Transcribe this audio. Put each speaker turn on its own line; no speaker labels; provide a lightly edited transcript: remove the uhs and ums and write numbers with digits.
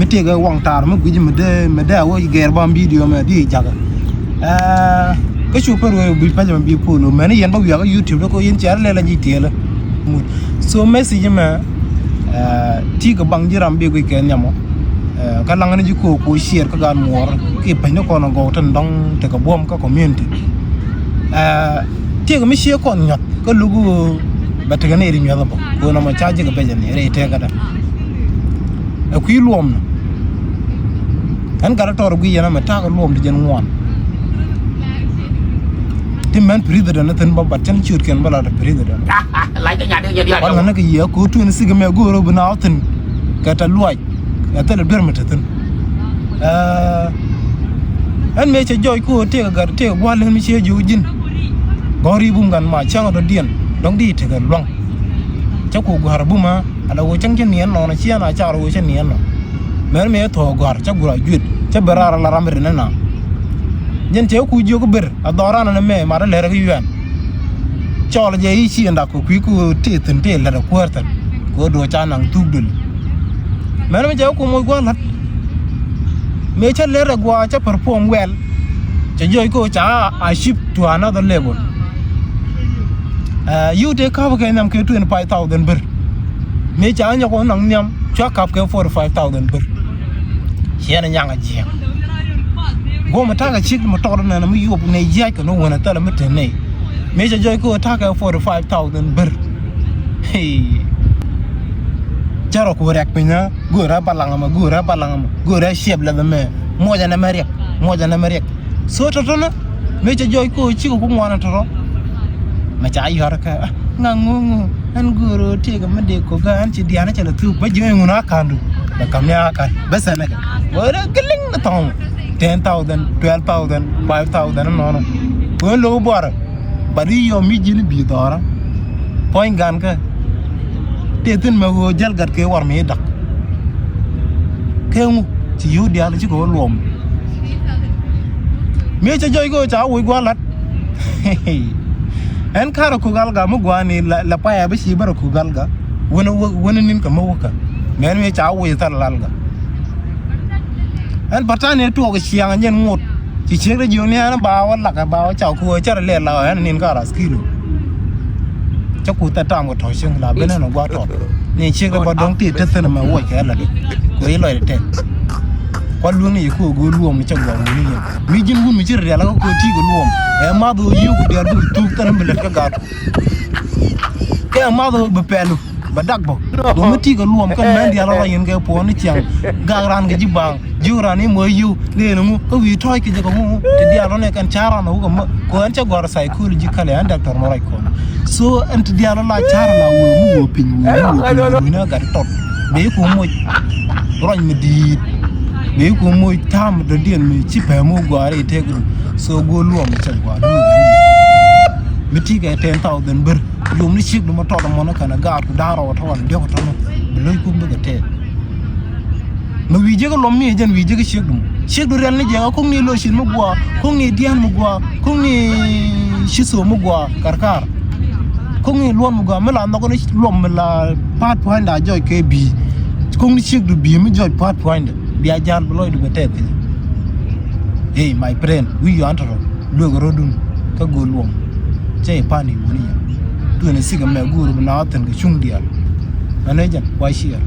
me te ga wang tar me guji me da wo ger bam video me di jaga cái chụp rồi bị phải làm bị phụ luôn mà nó yên bao giờ cái YouTube nó có yên chén lên là gì tiền rồi so message mà chỉ có bằng gì làm bị cái nhà mà cái lăng này chỉ có share cái gan mua cái phải nó còn có thân đông thì có bom có community chỉ có mấy share còn nhặt cái logo bắt cái này đi nhặt đó cô nó mà charge cái page này để cái đó quý luɔm anh cả tàu quý giờ nó mà ta cái luɔm thì dân ngoan thì mình president nó tên bảo chân chửi kiện bảo là president
lấy cái nhà đi giờ đi
còn nó cái gì cô tu nó xí cái mẹ cô rồi bên áo tên cái ta luộc cái ta là đơn mà tên anh mấy chơi joy cô thì cái qua lên mấy chơi du jin gori bung gan mà chẳng ở điền đóng đi thì cái long cháu cô gà bung mà ada wo chẳng chân niên nó chia na chào wo chân niên nó mấy thò gà cháu gà duyệt cháu bờ ra là làm việc này nè nhân chế cô chưa có bờ ở đó ra nó mẹ mà nó lấy ra cái yuan cho là gì chi anh đã có quý cô tê tần tê là được quơ tần cô đồ cha nàng tu đul mấy nó cháu cô mua quá lắm mấy cháu lấy ra qua cháu perform well cháu chơi cô cháu I ship to another level you take cover cái năm cái 25,000 bờ mấy cháu nhà con nặng nhầm cho cặp cái 45,000 bờ hiện là nhang ở giang gồm mà ta cái chiếc mà to này nó mới giúp này dây cái nó hoàn toàn là mất thế này mấy cháu chơi cô ta cái 45,000 bờ cháu rồi cô rạc bên nhá gửi ra balang mà gửi ra xếp là mẹ mua cho nó riêng số cho nó mấy cháu chơi cô chỉ có cũng ngoan thôi mà trái giờ cái ngang anh guru thì cái mình đi cố gắng anh chỉ đi anh chỉ là thu bây giờ mình nói càng được là cầm nhà cái bây giờ này với cái link nó tòng 10,000 12,000 5,000 nó với lô bò bà đi vô mi chỉ bị đó point gan cái thì tin mà vô gel gật cái war mi đặc cái ông chỉ yêu đi anh chỉ có luɔm mấy chơi chơi cô cháu vui quá lắm en karo kugalga mugwani la paya be shi bar kugalga wani nin ka mawuka men me cha wo tar lalga en patane to ga shiang nyen ngot ci chegre joni ana ba wala ka ba cha ko char le la en nin ka ras kilo cha ku ta tam ko to sing la be na gwa to ni chegre ba dong ti te sen ma wo ka la ko yi loy te kwa lu ni ko go luɔm cha gwa ni mi jin gun mi ci re la ko ti go luɔm e ma do yu ko der du tu tan be le ka ga e ma do be pelu ba dak bo do mi ti go luɔm kan men dia la yin ga po ni chiang ga ran ga jibang ju ran ni mo yu le no ko wi toy ki ga mo te dia lo ne kan chara no ko an cha gor psychology kale an doctor mo rai ko so an te dia lo la chara la wo mu wo pin wo na ga tot be ko mo roñ mi di be ko moy tam do dien mi ci pe mo gware te ko so go luɔm ci gwa lu mi ti ga 10,000 bur lum ni chik mo to do mo na kana ga ko daro to wan de ko to no loy ko mbe ga te no wi je ko lom mi jen wi je ko chik du ren ni je ko ni lo shin mo gwa ko ni dian mo gwa ko ni shiso mo gwa karkar ko ni luɔm mo gwa me la no ko ni luɔm me la pat point da joy ke bi ko ni chik du bi mi joy pat point dia jan beloy du betet hey my friend we you antro lu rodun ka go luɔm che pani woni tu ne siga me guru na tan ga chung dia ane jan wa shia